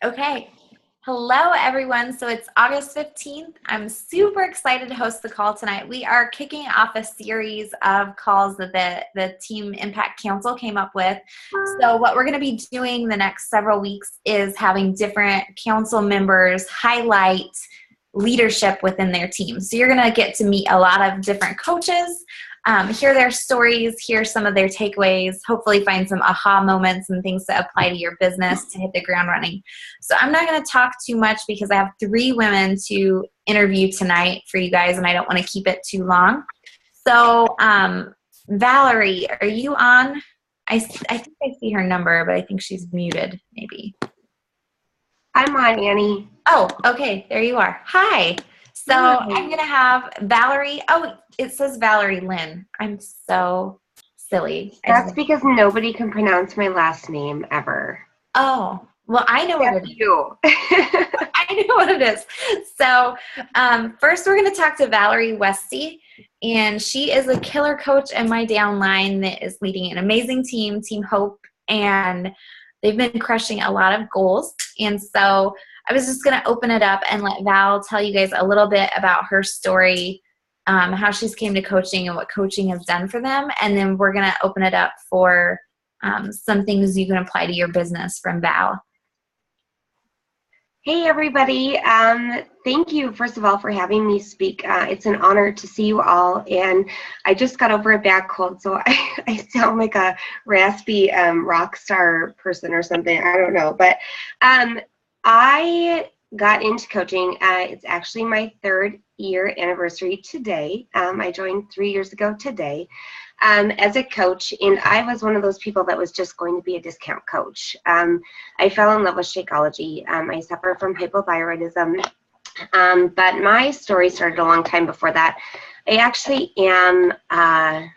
Okay. Hello, everyone. So it's August 15th. I'm super excited to host the call tonight. We are kicking off a series of calls that the Team Impact Council came up with. So what we're going to be doing the next several weeks is having different council members highlight leadership within their team. So you're going to get to meet a lot of different coaches, hear their stories, hear some of their takeaways, hopefully find some aha moments and things to apply to your business to hit the ground running. So I'm not going to talk too much because I have 3 women to interview tonight for you guys, and I don't want to keep it too long. So Valerie, are you on? I think I see her number, but I think she's muted maybe. I'm on, Annie. Oh, okay. There you are. Hi. So I'm going to have Valerie. Oh, it says Valerie Lynn. I'm so silly. That's because nobody can pronounce my last name ever. Oh, well, I know what it is. You. I know what it is. So first we're going to talk to Valerie Westy, and she is a killer coach in my downline that is leading an amazing team, Team Hope, and they've been crushing a lot of goals. And so I was just going to open it up and let Val tell you guys a little bit about her story, how she's came to coaching and what coaching has done for them. And then we're going to open it up for some things you can apply to your business from Val. Hey, everybody. Thank you, first of all, for having me speak. It's an honor to see you all. And I just got over a bad cold, so I sound like a raspy rock star person or something. I don't know. But I got into coaching. It's actually my 3rd year anniversary today. I joined 3 years ago today as a coach, and I was one of those people that was just going to be a discount coach. I fell in love with Shakeology. I suffer from hypothyroidism, but my story started a long time before that. I actually am a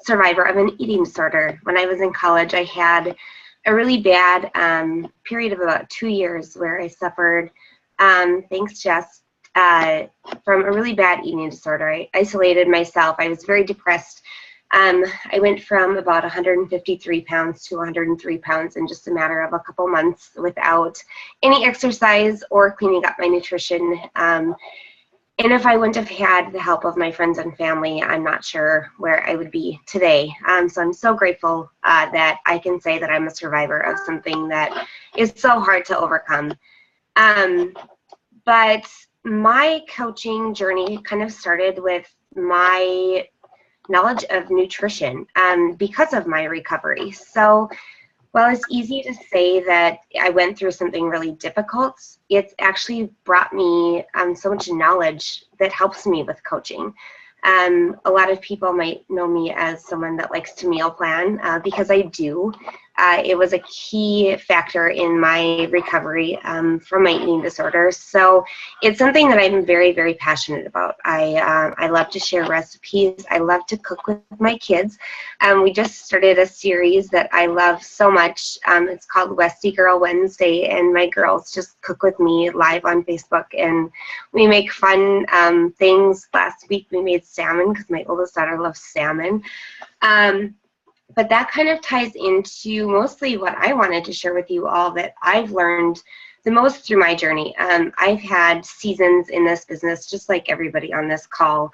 survivor of an eating disorder. When I was in college, I had a really bad period of about 2 years where I suffered, thanks Jess, from a really bad eating disorder. I isolated myself. I was very depressed. I went from about 153 pounds to 103 pounds in just a matter of a couple months without any exercise or cleaning up my nutrition. And if I wouldn't have had the help of my friends and family, I'm not sure where I would be today. So I'm so grateful that I can say that I'm a survivor of something that is so hard to overcome. But my coaching journey kind of started with my knowledge of nutrition because of my recovery. So while it's easy to say that I went through something really difficult, it's actually brought me so much knowledge that helps me with coaching. A lot of people might know me as someone that likes to meal plan because I do. It was a key factor in my recovery from my eating disorder. So it's something that I'm very, very passionate about. I love to share recipes. I love to cook with my kids. We just started a series that I love so much. It's called Westy Girl Wednesday, and my girls just cook with me live on Facebook, and we make fun things. Last week we made salmon because my oldest daughter loves salmon. But that kind of ties into mostly what I wanted to share with you all that I've learned the most through my journey. I've had seasons in this business, just like everybody on this call,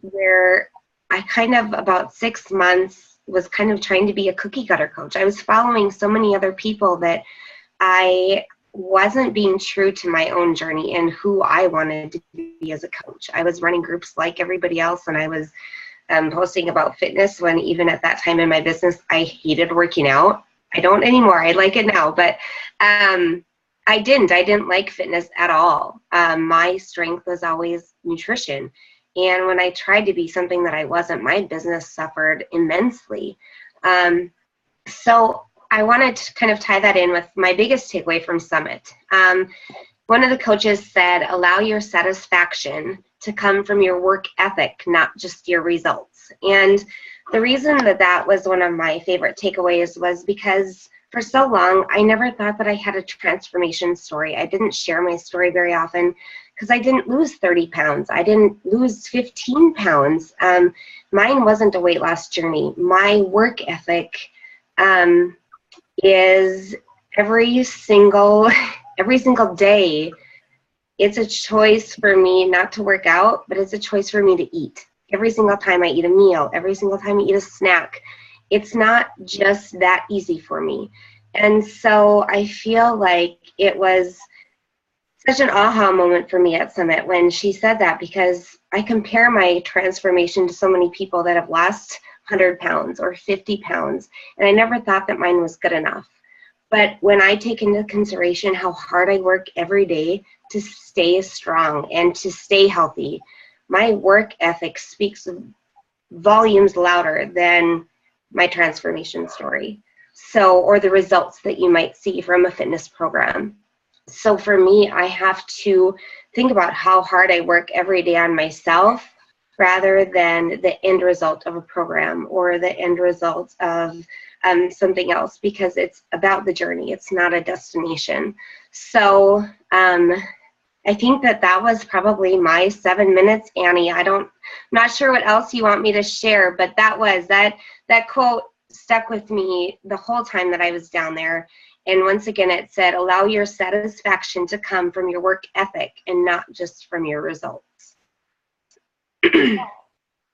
where I kind of about 6 months was kind of trying to be a cookie cutter coach. I was following so many other people that I wasn't being true to my own journey and who I wanted to be as a coach. I was running groups like everybody else, and I was posting about fitness when even at that time in my business, I hated working out. I don't anymore. I like it now, but I didn't like fitness at all. My strength was always nutrition. And when I tried to be something that I wasn't, my business suffered immensely. So I wanted to kind of tie that in with my biggest takeaway from Summit. One of the coaches said, allow your satisfaction to come from your work ethic, not just your results. And the reason that that was one of my favorite takeaways was because for so long, I never thought that I had a transformation story. I didn't share my story very often because I didn't lose 30 pounds. I didn't lose 15 pounds. Mine wasn't a weight loss journey. My work ethic is every single day, it's a choice for me not to work out, but it's a choice for me to eat. Every single time I eat a meal, every single time I eat a snack, it's not just that easy for me. And so I feel like it was such an aha moment for me at Summit when she said that, because I compare my transformation to so many people that have lost 100 pounds or 50 pounds, and I never thought that mine was good enough. But when I take into consideration how hard I work every day to stay strong and to stay healthy, my work ethic speaks volumes louder than my transformation story. So, or the results that you might see from a fitness program. So for me, I have to think about how hard I work every day on myself rather than the end result of a program or the end result of something else, because it's about the journey. It's not a destination. So I think that was probably my 7 minutes, Annie. I'm not sure what else you want me to share, but that quote stuck with me the whole time that I was down there. And once again, it said, allow your satisfaction to come from your work ethic and not just from your results.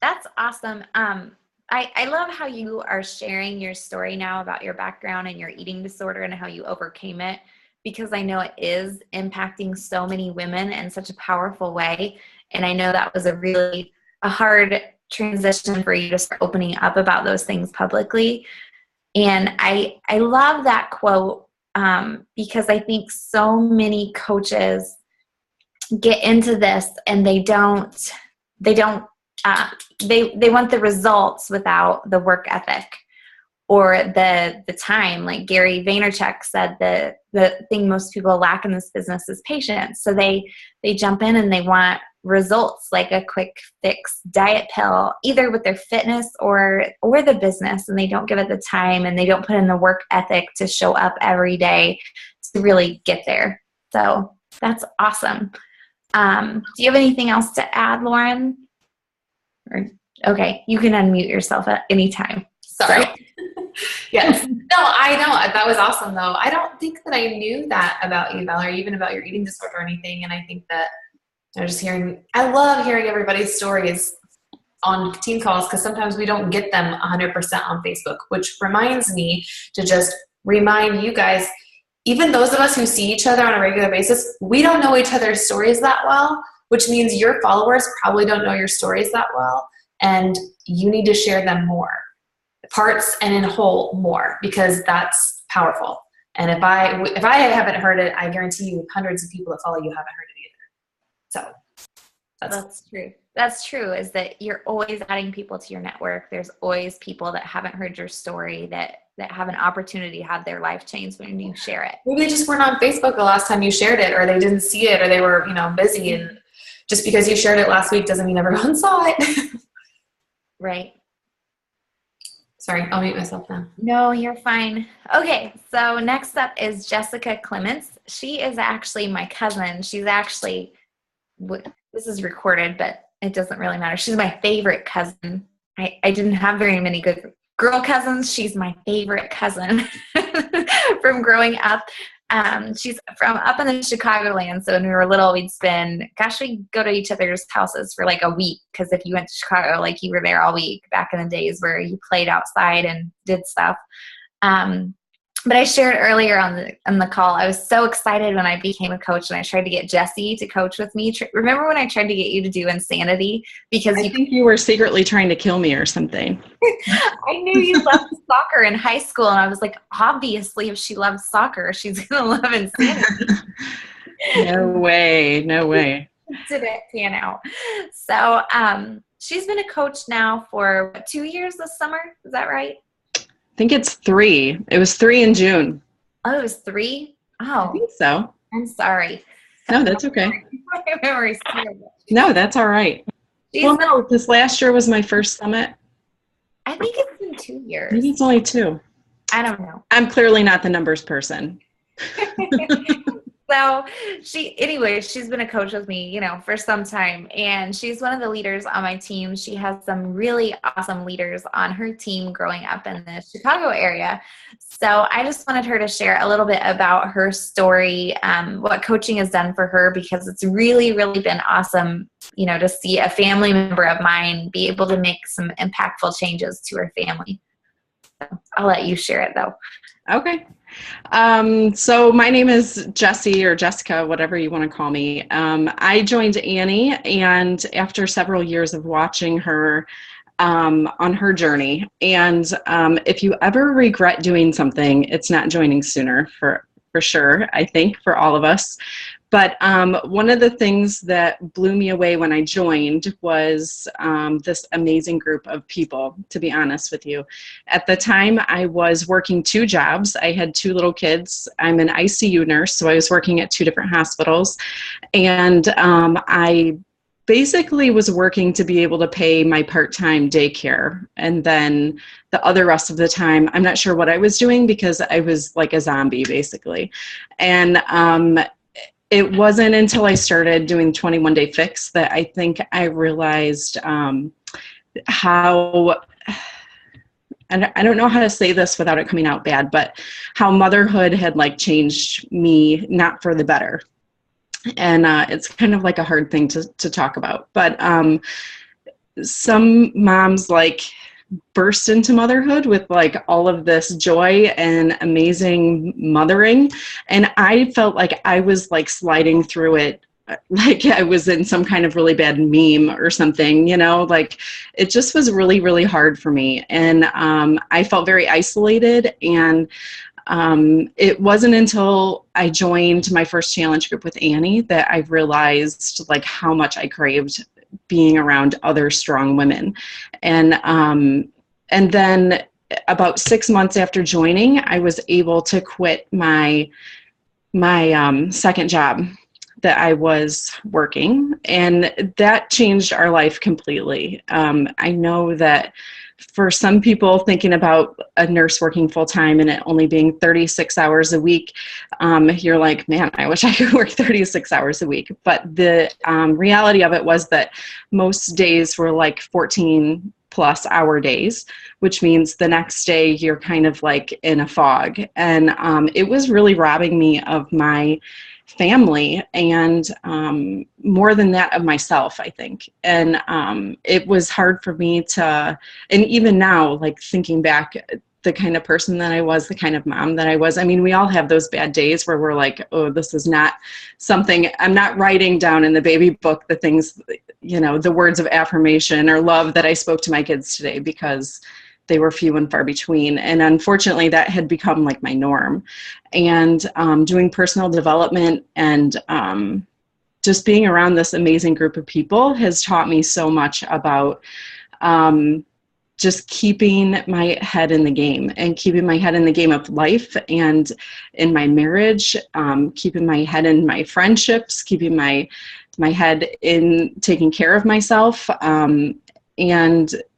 That's awesome. I love how you are sharing your story now about your background and your eating disorder and how you overcame it, because I know it is impacting so many women in such a powerful way. And I know that was a hard transition for you to start opening up about those things publicly. And I love that quote because I think so many coaches get into this and they want the results without the work ethic or the time. Like Gary Vaynerchuk said, the thing most people lack in this business is patience. So they jump in and they want results, like a quick fix diet pill, either with their fitness or the business, and they don't give it the time and they don't put in the work ethic to show up every day to really get there. So that's awesome. Do you have anything else to add, Lauren? Okay, you can unmute yourself at any time. Sorry. Yes. No, I know. That was awesome, though. I don't think that I knew that about you, Valerie, even about your eating disorder or anything. And I think that I love hearing everybody's stories on team calls, because sometimes we don't get them 100% on Facebook, which reminds me to just remind you guys, even those of us who see each other on a regular basis, we don't know each other's stories that well, which means your followers probably don't know your stories that well. And you need to share them more, parts and in whole more, because that's powerful. And if I haven't heard it, I guarantee you hundreds of people that follow you haven't heard it either. So that's true. That's true, is that you're always adding people to your network. There's always people that haven't heard your story that have an opportunity to have their life change when you share it. Maybe they just weren't on Facebook the last time you shared it, or they didn't see it, or they were, busy. And just because you shared it last week doesn't mean everyone saw it. Right. Sorry, I'll mute myself now. No, you're fine. Okay, so next up is Jessica Clements. She is actually my cousin. She's actually, this is recorded, but it doesn't really matter. She's my favorite cousin. I didn't have very many good girl cousins. She's my favorite cousin from growing up. She's from up in the Chicagoland. So when we were little, we'd go to each other's houses for like a week. Because if you went to Chicago, like you were there all week back in the days where you played outside and did stuff. But I shared earlier on the call, I was so excited when I became a coach and I tried to get Jessie to coach with me. Remember when I tried to get you to do Insanity? Because I think you were secretly trying to kill me or something. I knew you loved soccer in high school, and I was like, obviously, if she loves soccer, she's going to love Insanity. No way. Didn't pan out. So she's been a coach now for 2 years this summer. Is that right? I think it's 3. It was 3 in June. Oh, it was 3? Oh. I think so. I'm sorry. No, that's okay. My memory's terrible. No, that's all right. Well, no, this last year was my first summit. I think it's been 2 years. Maybe it's only 2. I don't know. I'm clearly not the numbers person. So she's been a coach with me, for some time, and she's one of the leaders on my team. She has some really awesome leaders on her team growing up in the Chicago area. So I just wanted her to share a little bit about her story, what coaching has done for her, because it's really, really been awesome, to see a family member of mine be able to make some impactful changes to her family. So I'll let you share it though. Okay. So my name is Jessie, or Jessica, whatever you want to call me. I joined Annie, and after several years of watching her on her journey, and if you ever regret doing something, it's not joining sooner, for sure, I think, for all of us. But one of the things that blew me away when I joined was this amazing group of people, to be honest with you. At the time, I was working 2 jobs. I had 2 little kids. I'm an ICU nurse, so I was working at 2 different hospitals. And I basically was working to be able to pay my part-time daycare. And then the other rest of the time, I'm not sure what I was doing, because I was like a zombie, basically. And it wasn't until I started doing 21 Day Fix that I think I realized how, and I don't know how to say this without it coming out bad, but how motherhood had changed me, not for the better. And it's kind of like a hard thing to talk about. But some moms burst into motherhood with all of this joy and amazing mothering, and I felt like I was sliding through it like I was in some kind of really bad meme or something, it just was really, really hard for me. And I felt very isolated, and it wasn't until I joined my first challenge group with Annie that I realized how much I craved being around other strong women. And then about 6 months after joining, I was able to quit my second job that I was working, and that changed our life completely. I know that for some people, thinking about a nurse working full-time and it only being 36 hours a week, you're like, man, I wish I could work 36 hours a week. But the reality of it was that most days were 14 plus hour days, which means the next day you're kind of in a fog. And it was really robbing me of my family, and more than that, of myself, I think. And it was hard for me to, and even now, thinking back, the kind of person that I was, the kind of mom that I was, I mean, we all have those bad days where we're like, oh, this is not something, I'm not writing down in the baby book the things, the words of affirmation or love that I spoke to my kids today, because they were few and far between. And unfortunately, that had become my norm. And doing personal development and just being around this amazing group of people has taught me so much about just keeping my head in the game, and keeping my head in the game of life and in my marriage, keeping my head in my friendships, keeping my head in taking care of myself.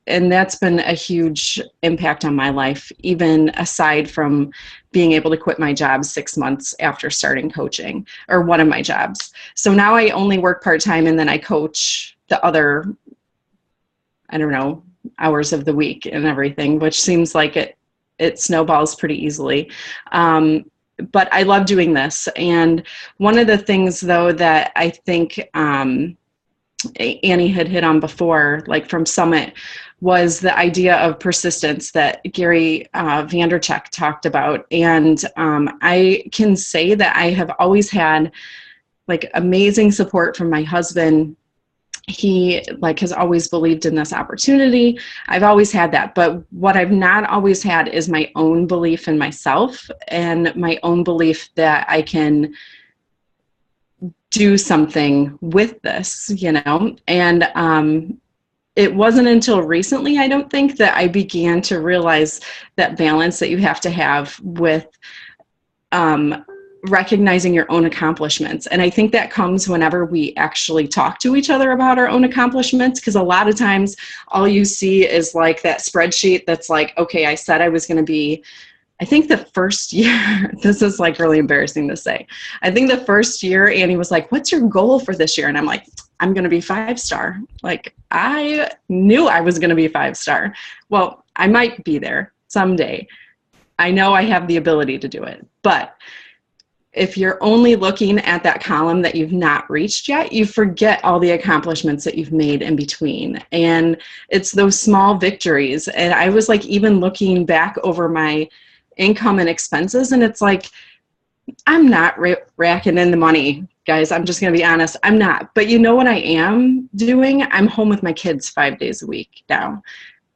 And that's been a huge impact on my life, even aside from being able to quit my job 6 months after starting coaching, or one of my jobs. So now I only work part-time, and then I coach the other, hours of the week and everything, which seems like it snowballs pretty easily. But I love doing this. And one of the things, though, that I think Annie had hit on before, from Summit, was the idea of persistence that Gary Vanderchuk talked about. And I can say that I have always had amazing support from my husband. He has always believed in this opportunity. I've always had that. But what I've not always had is my own belief in myself, and my own belief that I can do something with this, and it wasn't until recently, I don't think, that I began to realize that balance that you have to have with recognizing your own accomplishments. And I think that comes whenever we actually talk to each other about our own accomplishments, because a lot of times all you see is that spreadsheet that's okay, I said I was going to be I think the first year, this is like really embarrassing to say. I think the first year Annie was like, what's your goal for this year? And I'm like, I'm going to be 5-star. Like, I knew I was going to be 5-star. Well, I might be there someday. I know I have the ability to do it. But if you're only looking at that column that you've not reached yet, you forget all the accomplishments that you've made in between. And it's those small victories. And I was like, even looking back over my income and expenses, and it's like, I'm not racking in the money, guys. I'm just going to be honest. I'm not. But you know what I am doing? I'm home with my kids 5 days a week now,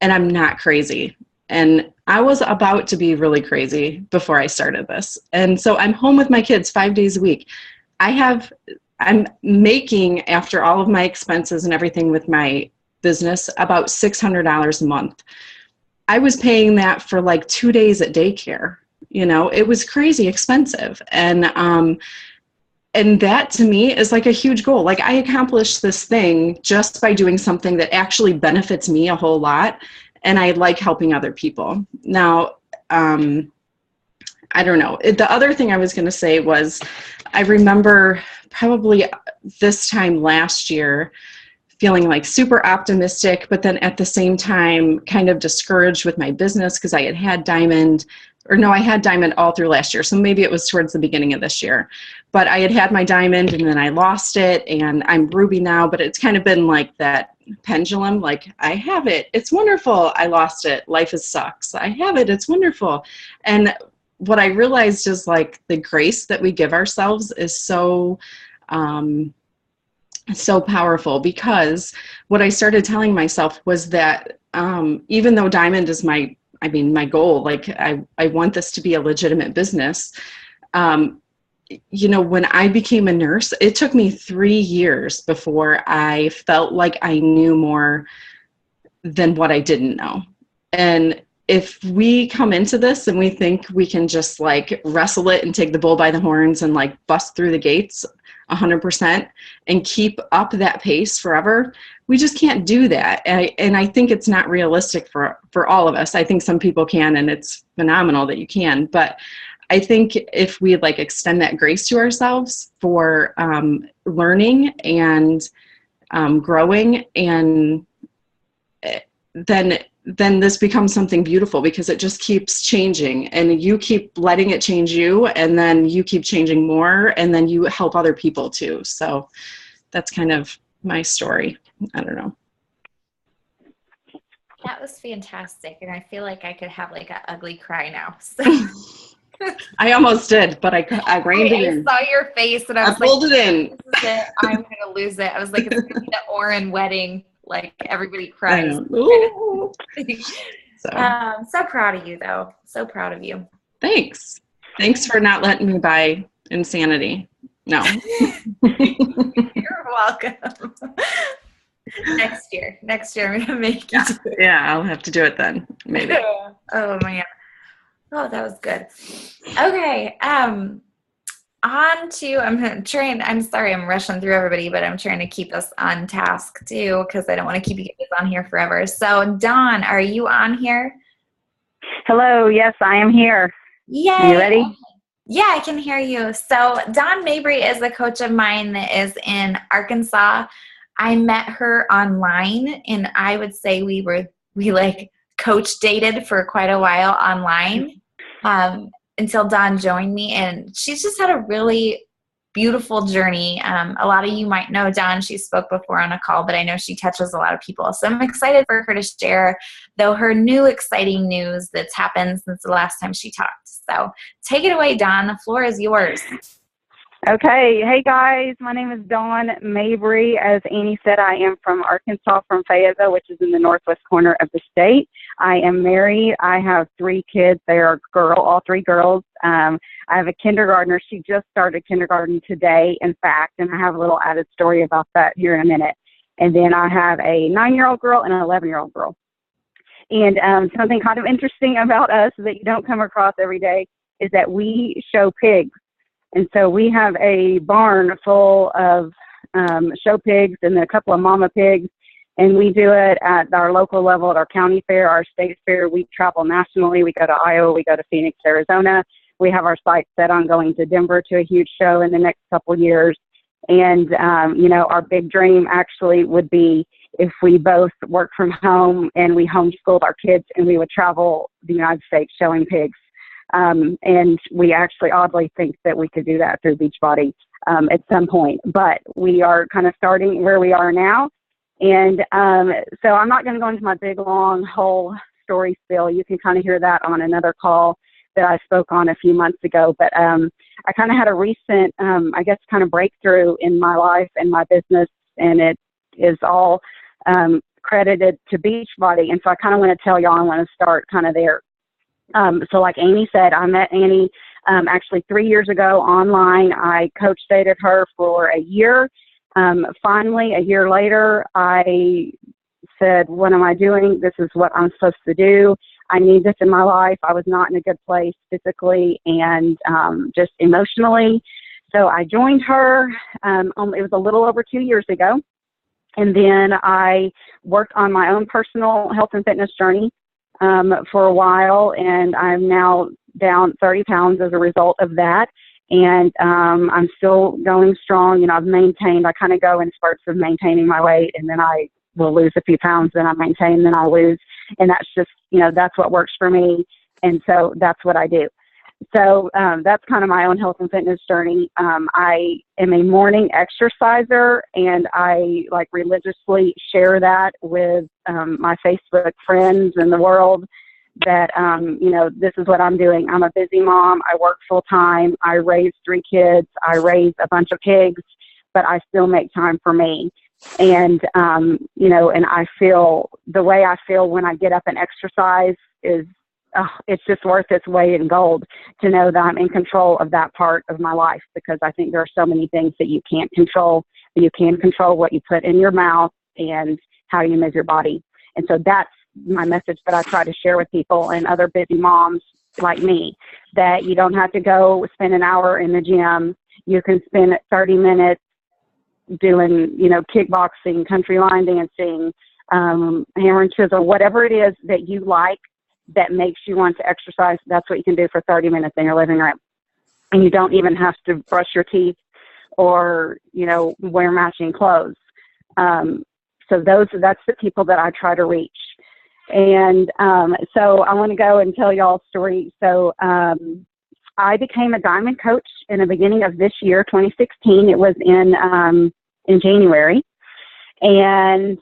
and I'm not crazy. And I was about to be really crazy before I started this. And so I'm home with my kids 5 days a week. I'm making, after all of my expenses and everything with my business, about $600 a month. I was paying that for like 2 days at daycare. You know, it was crazy expensive. And that to me is like a huge goal. Like, I accomplished this thing just by doing something that actually benefits me a whole lot. And I like helping other people. Now, I don't know. The other thing I was going to say was, I remember probably this time last year feeling like super optimistic, but then at the same time kind of discouraged with my business because I had Diamond. I had Diamond all through last year. So maybe it was towards the beginning of this year. But I had my Diamond and then I lost it, and I'm Ruby now, but it's kind of been like that pendulum. Like, I have it, it's wonderful. I lost it. Life sucks. I have it. It's wonderful. And what I realized is like the grace that we give ourselves is so powerful, because what I started telling myself was that even though Diamond is my goal, like I want this to be a legitimate business. You know, when I became a nurse, it took me 3 years before I felt like I knew more than what I didn't know. And if we come into this and we think we can just like wrestle it and take the bull by the horns and like bust through the gates 100% and keep up that pace forever, we just can't do that. And I think it's not realistic for all of us. I think some people can, and it's phenomenal that you can. But I think if we like extend that grace to ourselves for learning and growing, and then this becomes something beautiful, because it just keeps changing, and you keep letting it change you, and then you keep changing more, and then you help other people too. So that's kind of my story. I don't know. That was fantastic. And I feel like I could have like an ugly cry now. So. I almost did, but I reined it in. I saw your face and I was pulled it in. This is it. I'm going to lose it. I was like, it's going to be the Oren wedding. Like, everybody cries. So proud of you, though. So proud of you. Thanks for not letting me buy insanity. No. You're welcome. Next year I'm gonna make you do it. Yeah, I'll have to do it then, maybe. Oh man. Oh, that was good. Okay. I'm sorry I'm rushing through everybody, but I'm trying to keep us on task too, because I don't want to keep you guys on here forever. So Dawn, are you on here? Hello, yes, I am here. Yay. Are you ready? Yeah, I can hear you. So Dawn Mabry is a coach of mine that is in Arkansas. I met her online, and I would say we like coach dated for quite a while online until Dawn joined me, and she's just had a really beautiful journey. A lot of you might know Dawn. She spoke before on a call, but I know she touches a lot of people. So I'm excited for her to share, though, her new exciting news that's happened since the last time she talked. So take it away, Dawn. The floor is yours. Okay. Hey, guys. My name is Dawn Mabry. As Annie said, I am from Arkansas, from Fayetteville, which is in the northwest corner of the state. I am married. I have 3 kids. They are all 3 girls. I have a kindergartner. She just started kindergarten today, in fact, and I have a little added story about that here in a minute. And then I have a 9-year-old girl and an 11-year-old girl. And something kind of interesting about us that you don't come across every day is that we show pigs. And so we have a barn full of show pigs and a couple of mama pigs. And we do it at our local level, at our county fair, our state fair. We travel nationally. We go to Iowa. We go to Phoenix, Arizona. We have our sights set on going to Denver to a huge show in the next couple of years. And, our big dream actually would be if we both work from home and we homeschooled our kids and we would travel the United States showing pigs. And we actually oddly think that we could do that through Beachbody at some point. But we are kind of starting where we are now. And so I'm not going to go into my big, long, whole story spiel. You can kind of hear that on another call that I spoke on a few months ago. But I kind of had a recent, kind of breakthrough in my life and my business, and it is all credited to Beachbody. And so I kind of want to tell y'all, I want to start kind of there. So like Amy said, I met Annie actually 3 years ago online. I coach dated her for a year. Finally, a year later, I said, what am I doing? This is what I'm supposed to do. I need this in my life. I was not in a good place physically and just emotionally. So I joined her. It was a little over 2 years ago. And then I worked on my own personal health and fitness journey for a while. And I'm now down 30 pounds as a result of that. And I'm still going strong. I've maintained, I kind of go in spurts of maintaining my weight, and then I will lose a few pounds, then I maintain, then I lose. And that's just, that's what works for me. And so that's what I do. So that's kind of my own health and fitness journey. I am a morning exerciser, and I religiously share that with my Facebook friends and the world that, this is what I'm doing. I'm a busy mom. I work full time. I raise 3 kids. I raise a bunch of pigs, but I still make time for me. And, and I feel the way I feel when I get up and exercise is, it's just worth its weight in gold to know that I'm in control of that part of my life, because I think there are so many things that you can't control, but you can control what you put in your mouth and how you move your body. And so that's my message that I try to share with people and other busy moms like me, that you don't have to go spend an hour in the gym. You can spend 30 minutes doing, kickboxing, country line dancing, hammer and chisel, whatever it is that you like that makes you want to exercise. That's what you can do for 30 minutes in your living room. And you don't even have to brush your teeth or, wear matching clothes. So that's the people that I try to reach. And so I want to go and tell y'all a story. So I became a diamond coach in the beginning of this year, 2016. It was in January. And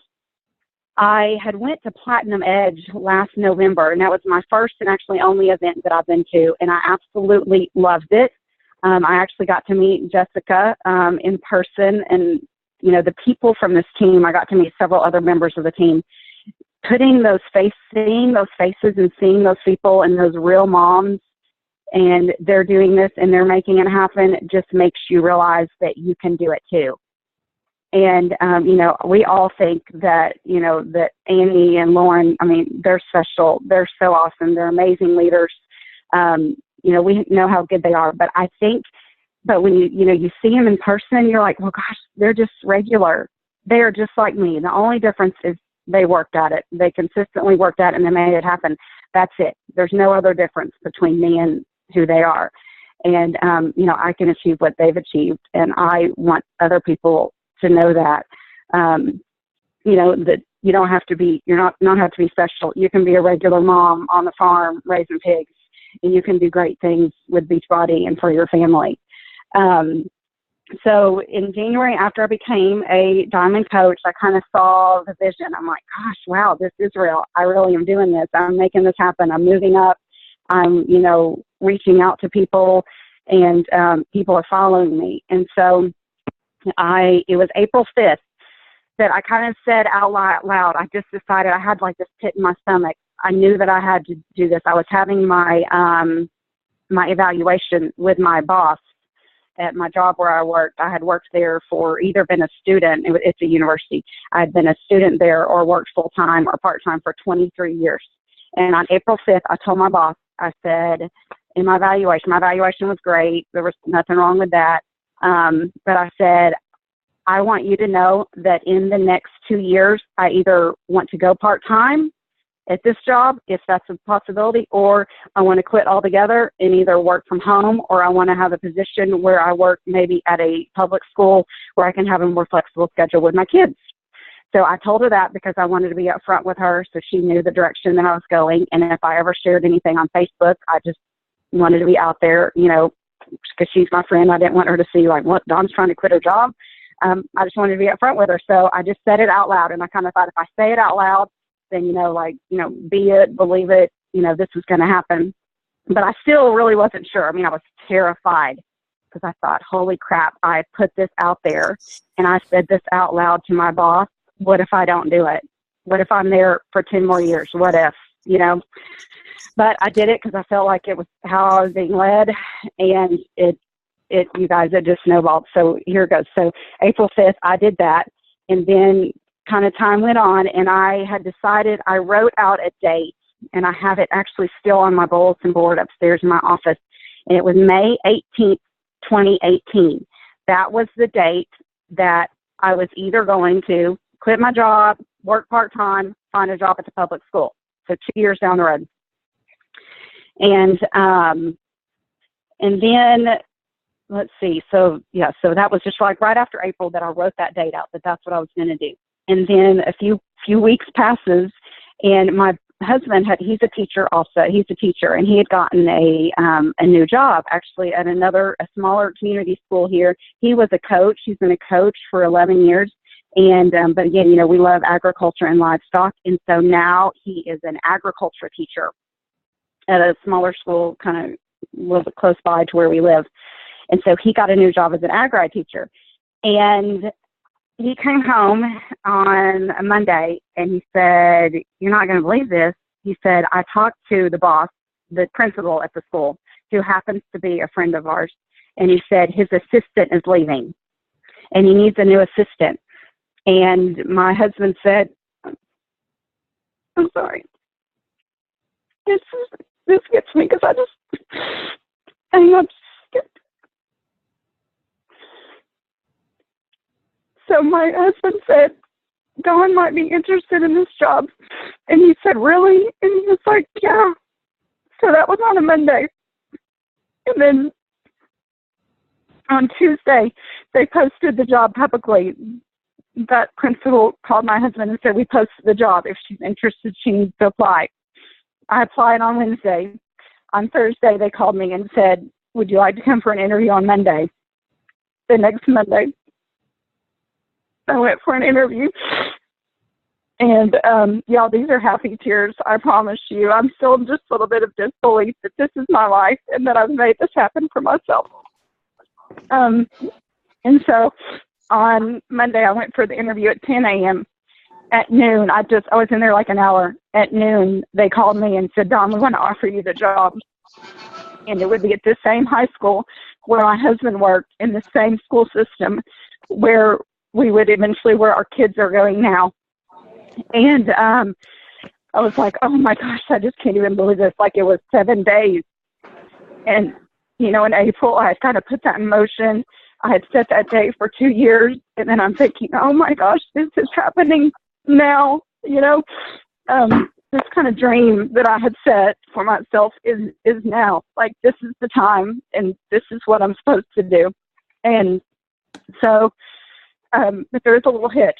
I had went to Platinum Edge last November, and that was my first and actually only event that I've been to, and I absolutely loved it. I actually got to meet Jessica in person, and, the people from this team. I got to meet several other members of the team. Seeing those faces and seeing those people and those real moms, and they're doing this and they're making it happen, just makes you realize that you can do it too. And, we all think that, that Annie and Lauren, they're special. They're so awesome. They're amazing leaders. We know how good they are, but when you see them in person, you're like, well, gosh, they're just regular. They are just like me. The only difference is they worked at it. They consistently worked at it and they made it happen. That's it. There's no other difference between me and who they are. And, I can achieve what they've achieved. And I want other people to know that, that you don't have to be, not have to be special. You can be a regular mom on the farm raising pigs, and you can do great things with Beachbody and for your family. So in January, after I became a diamond coach, I kind of saw the vision. I'm like, gosh, wow, this is real. I really am doing this. I'm making this happen. I'm moving up. I'm, reaching out to people, and people are following me. And so it was April 5th that I kind of said out loud, I just decided, I had like this pit in my stomach. I knew that I had to do this. I was having my my evaluation with my boss at my job where I worked. I had worked there for either been a student, it's a university. I had been a student there or worked full-time or part-time for 23 years. And on April 5th, I told my boss, I said, in my evaluation was great. There was nothing wrong with that. But I said, I want you to know that in the next 2 years, I either want to go part-time at this job, if that's a possibility, or I want to quit altogether and either work from home, or I want to have a position where I work maybe at a public school where I can have a more flexible schedule with my kids. So I told her that because I wanted to be upfront with her so she knew the direction that I was going. And if I ever shared anything on Facebook, I just wanted to be out there, you know, because she's my friend. I didn't want her to see, like, what, Dawn's trying to quit her job. I just wanted to be upfront with her. So I just said it out loud. And I kind of thought, if I say it out loud, then, you know, like, you know, be it, believe it, you know, this was going to happen. But I still really wasn't sure. I mean, I was terrified because I thought, holy crap, I put this out there and I said this out loud to my boss. What if I don't do it? What if I'm there for 10 more years? What if, you know? But I did it because I felt like it was how I was being led, and you guys, it just snowballed. So here it goes. So April 5th, I did that, and then kind of time went on, and I had decided, I wrote out a date, and I have it actually still on my bulletin board upstairs in my office, and it was May 18th, 2018. That was the date that I was either going to quit my job, work part-time, find a job at the public school. So 2 years down the road. And then, let's see, so yeah, so that was just like right after April that I wrote that date out, that that's what I was going to do. And then a few weeks passes, and my husband he's a teacher also. He's a teacher, and he had gotten a new job actually at a smaller community school here. He was a coach. He's been a coach for 11 years. And, but again, you know, we love agriculture and livestock. And so now he is an agriculture teacher at a smaller school, kind of a little bit close by to where we live. And so he got a new job as an agri teacher. And he came home on a Monday and he said, "You're not going to believe this." He said, "I talked to the boss, the principal at the school, who happens to be a friend of ours. And he said his assistant is leaving and he needs a new assistant." And my husband said, "I'm sorry. This gets me because I'm scared." So my husband said, "Dawn might be interested in this job." And he said, "Really?" And he was like, "Yeah." So that was on a Monday. And then on Tuesday, they posted the job publicly. That principal called my husband and said, "We posted the job. If she's interested, she needs to apply." I applied on Wednesday. On Thursday, they called me and said, "Would you like to come for an interview on Monday?" The next Monday, I went for an interview. And, y'all, these are happy tears. I promise you. I'm still just a little bit of disbelief that this is my life and that I've made this happen for myself. And so on Monday, I went for the interview at 10 a.m. At noon, I was in there like an hour. At noon, they called me and said, "Dawn, we want to offer you the job." And it would be at the same high school where my husband worked, in the same school system where we would eventually, where our kids are going now. And I was like, oh my gosh, I just can't even believe this. Like, it was 7 days. And, you know, in April, I had kind of put that in motion. I had set that date for 2 years. And then I'm thinking, oh my gosh, this is happening now, you know. This kind of dream that I had set for myself is now. Like, this is the time, and this is what I'm supposed to do. And so, but there is a little hitch.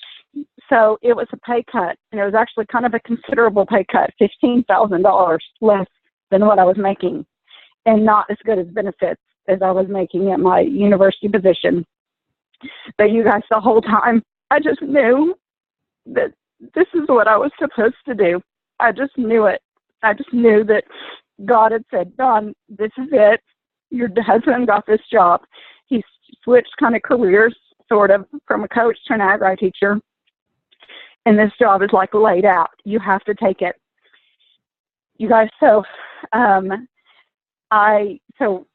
So it was a pay cut, and it was actually kind of a considerable pay cut, $15,000 less than what I was making, and not as good as benefits as I was making at my university position. But you guys, the whole time, I just knew that this is what I was supposed to do. I just knew it. I just knew that God had said, "Dawn, this is it. Your husband got this job." He switched kind of careers, sort of, from a coach to an agri teacher. And this job is like laid out. You have to take it. You guys, so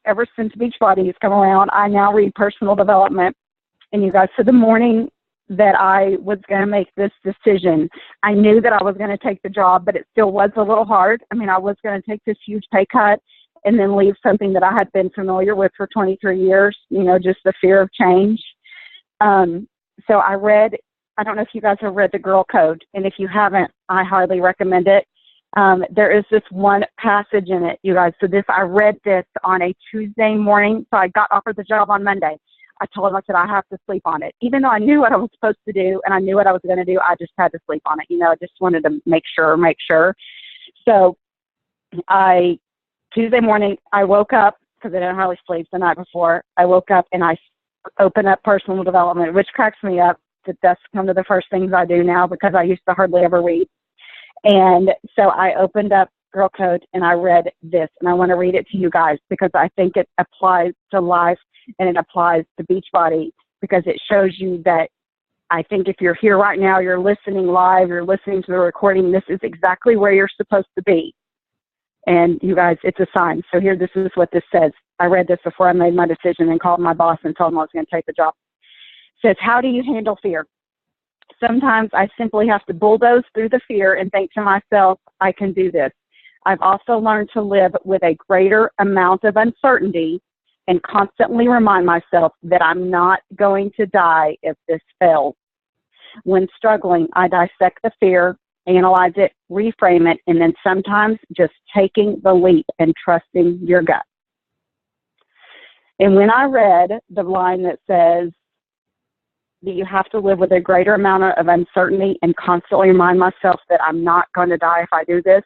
ever since Beachbody has come around, I now read personal development. And you guys, so the morning that I was going to make this decision, I knew that I was going to take the job, but it still was a little hard. I mean, I was going to take this huge pay cut and then leave something that I had been familiar with for 23 years, you know, just the fear of change. so I read, I don't know if you guys have read The Girl Code, and if you haven't, I highly recommend it. There is this one passage in it, you guys. So I read this on a Tuesday morning. So I got offered the job on Monday. I told him, I said, I have to sleep on it. Even though I knew what I was supposed to do and I knew what I was going to do, I just had to sleep on it. I just wanted to make sure. So Tuesday morning, I woke up because I didn't hardly sleep the night before. I woke up and I opened up personal development, which cracks me up that that's one of the first things I do now because I used to hardly ever read. And so I opened up Girl Code and I read this, and I want to read it to you guys because I think it applies to life and it applies to Beachbody because it shows you that I think if you're here right now, you're listening live, you're listening to the recording, this is exactly where you're supposed to be. And you guys, it's a sign. So here, this is what this says. I read this before I made my decision and called my boss and told him I was going to take the job. It says, how do you handle fear? Sometimes I simply have to bulldoze through the fear and think to myself, I can do this. I've also learned to live with a greater amount of uncertainty and constantly remind myself that I'm not going to die if this fails. When struggling, I dissect the fear, analyze it, reframe it, and then sometimes just taking the leap and trusting your gut. And when I read the line that says that you have to live with a greater amount of uncertainty and constantly remind myself that I'm not going to die if I do this,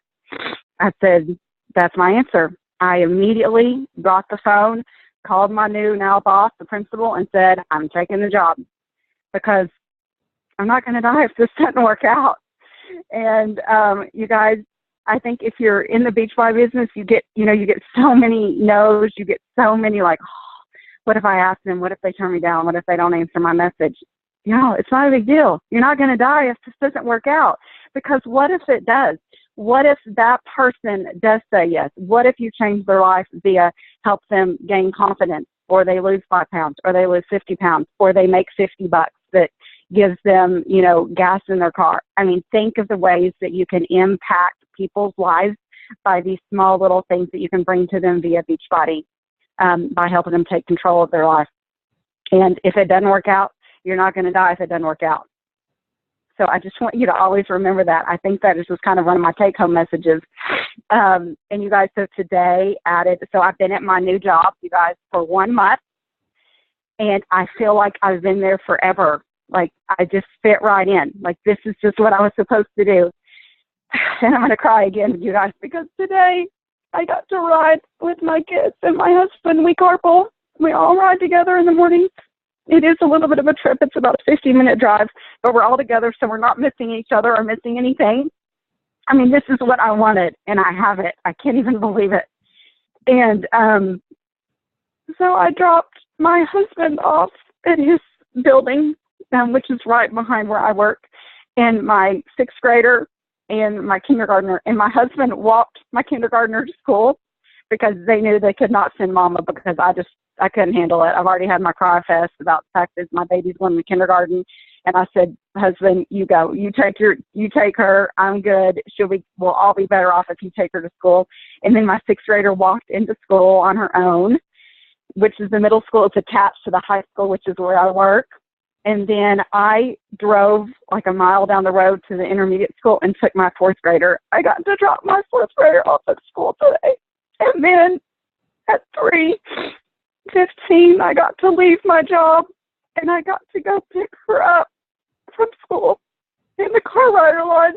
I said, that's my answer. I immediately got the phone, called my new now boss, the principal, and said, I'm taking the job because I'm not going to die if this doesn't work out. And you guys, I think if you're in the Beachbody business, you get so many no's, you get so many like, oh, what if I ask them? What if they turn me down? What if they don't answer my message? It's not a big deal. You're not going to die if this doesn't work out. Because what if it does? What if that person does say yes? What if you change their life via help them gain confidence, or they lose 5 pounds, or they lose 50 pounds, or they make $50 that gives them, gas in their car? I mean, think of the ways that you can impact people's lives by these small little things that you can bring to them via Beachbody, by helping them take control of their life. And if it doesn't work out, you're not going to die if it doesn't work out. So I just want you to always remember that. I think that is just kind of one of my take-home messages. And you guys, so today so I've been at my new job, you guys, for 1 month, and I feel like I've been there forever. Like, I just fit right in. Like, this is just what I was supposed to do. And I'm going to cry again, you guys, because today I got to ride with my kids and my husband. We carpool. We all ride together in the morning. It is a little bit of a trip. It's about a 15-minute drive, but we're all together, so we're not missing each other or missing anything. I mean, this is what I wanted, and I have it. I can't even believe it. And so I dropped my husband off at his building, which is right behind where I work, and my 6th grader and my kindergartner. And my husband walked my kindergartner to school because they knew they could not send mama because I couldn't handle it. I've already had my cry fest about the fact that my baby's going to kindergarten. And I said, husband, you go. You take her. I'm good. We'll all be better off if you take her to school. And then my 6th grader walked into school on her own, which is the middle school. It's attached to the high school, which is where I work. And then I drove like a mile down the road to the intermediate school and took my 4th grader. I got to drop my 4th grader off at school today. And then at 3:15, I got to leave my job, and I got to go pick her up from school in the car rider line.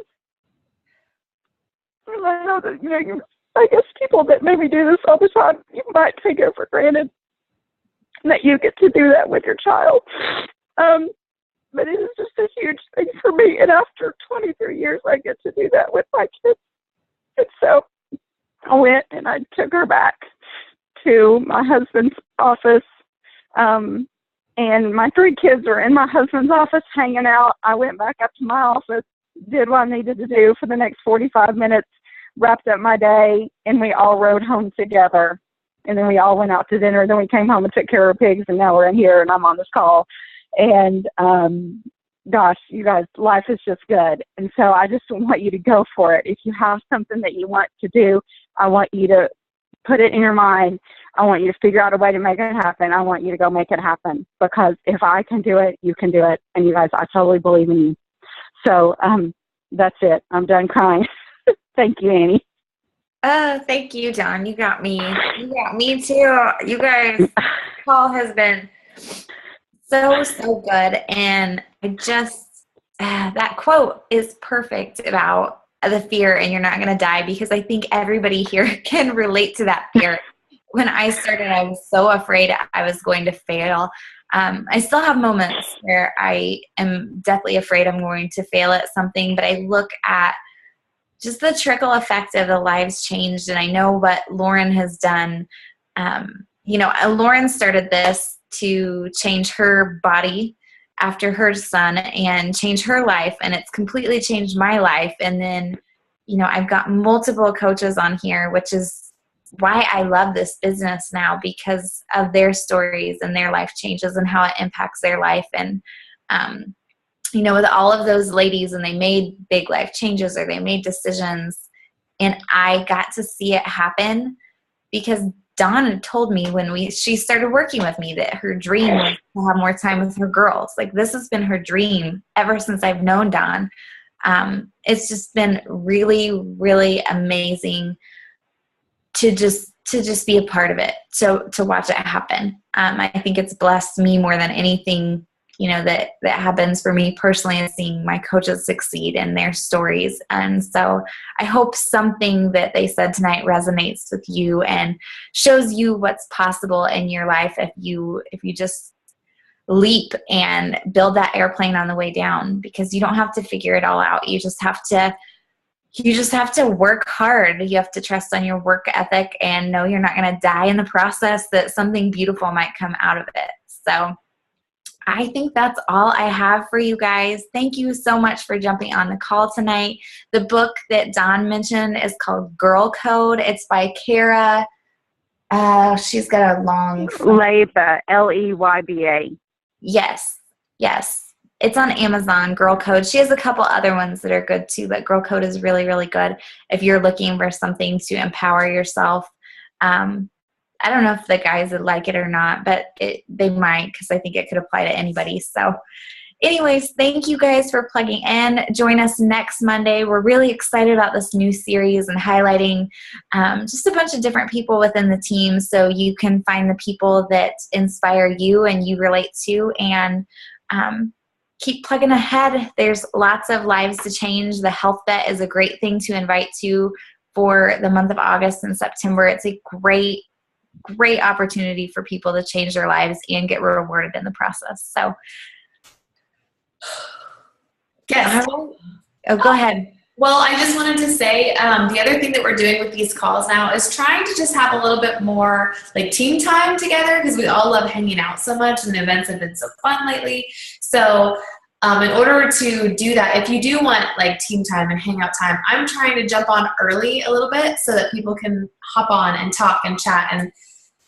And I know that, I guess people that maybe do this all the time, you might take it for granted that you get to do that with your child. But it is just a huge thing for me, and after 23 years, I get to do that with my kids. And so I went and I took her back to my husband's office, and my 3 kids were in my husband's office hanging out. I went back up to my office, did what I needed to do for the next 45 minutes, wrapped up my day, and we all rode home together. And then we all went out to dinner. Then we came home and took care of pigs, and now we're in here, and I'm on this call. And gosh, you guys, life is just good. And so I just want you to go for it. If you have something that you want to do, I want you to put it in your mind. I want you to figure out a way to make it happen. I want you to go make it happen, because if I can do it, you can do it. And you guys, I totally believe in you. So that's it. I'm done crying. Thank you, Annie. Thank you, Dawn. You got me. You got me too. You guys, Paul has been so good. And I just, that quote is perfect about the fear and you're not going to die, because I think everybody here can relate to that fear. When I started, I was so afraid I was going to fail. I still have moments where I am definitely afraid I'm going to fail at something, but I look at just the trickle effect of the lives changed. And I know what Lauren has done. Lauren started this to change her body after her son and change her life. And it's completely changed my life. And then, I've got multiple coaches on here, which is why I love this business now, because of their stories and their life changes and how it impacts their life. And, with all of those ladies, and they made big life changes or they made decisions, and I got to see it happen because Dawn had told me when she started working with me that her dream was to have more time with her girls. Like, this has been her dream ever since I've known Dawn. It's just been really, really amazing to just be a part of it, to watch it happen. I think it's blessed me more than anything, that happens for me personally, is seeing my coaches succeed in their stories. And so I hope something that they said tonight resonates with you and shows you what's possible in your life if you just leap and build that airplane on the way down, because you don't have to figure it all out. You just have to work hard. You have to trust on your work ethic and know you're not going to die in the process, that something beautiful might come out of it. So I think that's all I have for you guys. Thank you so much for jumping on the call tonight. The book that Dawn mentioned is called Girl Code. It's by Kara. She's got a long... Leyba, Leyba. Yes. It's on Amazon, Girl Code. She has a couple other ones that are good too, but Girl Code is really, really good if you're looking for something to empower yourself. I don't know if the guys would like it or not, but they might, because I think it could apply to anybody. So anyways, thank you guys for plugging in. Join us next Monday. We're really excited about this new series and highlighting just a bunch of different people within the team, so you can find the people that inspire you and you relate to, and keep plugging ahead. There's lots of lives to change. The Health Bet is a great thing to invite to for the month of August and September. It's a great opportunity for people to change their lives and get rewarded in the process. So, yes. Oh, go ahead. Well, I just wanted to say the other thing that we're doing with these calls now is trying to just have a little bit more like team time together, because we all love hanging out so much and the events have been so fun lately. So in order to do that, if you do want like team time and hangout time, I'm trying to jump on early a little bit so that people can hop on and talk and chat and,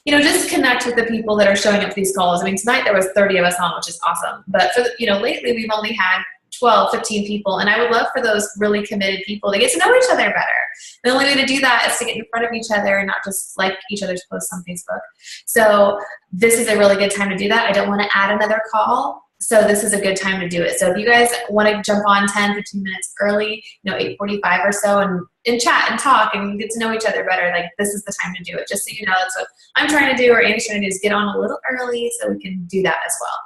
just connect with the people that are showing up for these calls. I mean, tonight there was 30 of us on, which is awesome. But for lately we've only had 12, 15 people, and I would love for those really committed people to get to know each other better. The only way to do that is to get in front of each other and not just like each other's posts on Facebook. So this is a really good time to do that. I don't want to add another call, so this is a good time to do it. So if you guys want to jump on 10, 15 minutes early, 8:45 or so, and chat and talk and get to know each other better, like this is the time to do it. Just so you know, that's what I'm trying to do, or Annie's trying to do, is get on a little early so we can do that as well,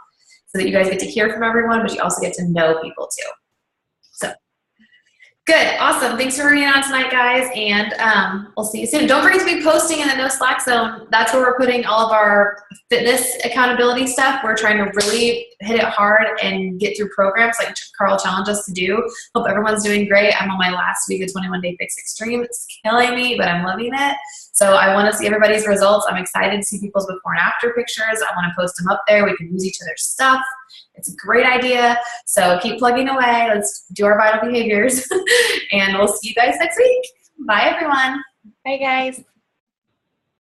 so that you guys get to hear from everyone, but you also get to know people too. So, good, awesome. Thanks for being on tonight, guys, and we'll see you soon. Don't forget to be posting in the No Slack Zone. That's where we're putting all of our fitness accountability stuff. We're trying to really hit it hard and get through programs like Carl challenged us to do. Hope everyone's doing great. I'm on my last week of 21 Day Fix Extreme. It's killing me, but I'm loving it. So I want to see everybody's results. I'm excited to see people's before and after pictures. I want to post them up there. We can use each other's stuff. It's a great idea. So keep plugging away. Let's do our vital behaviors. And we'll see you guys next week. Bye, everyone. Bye, guys.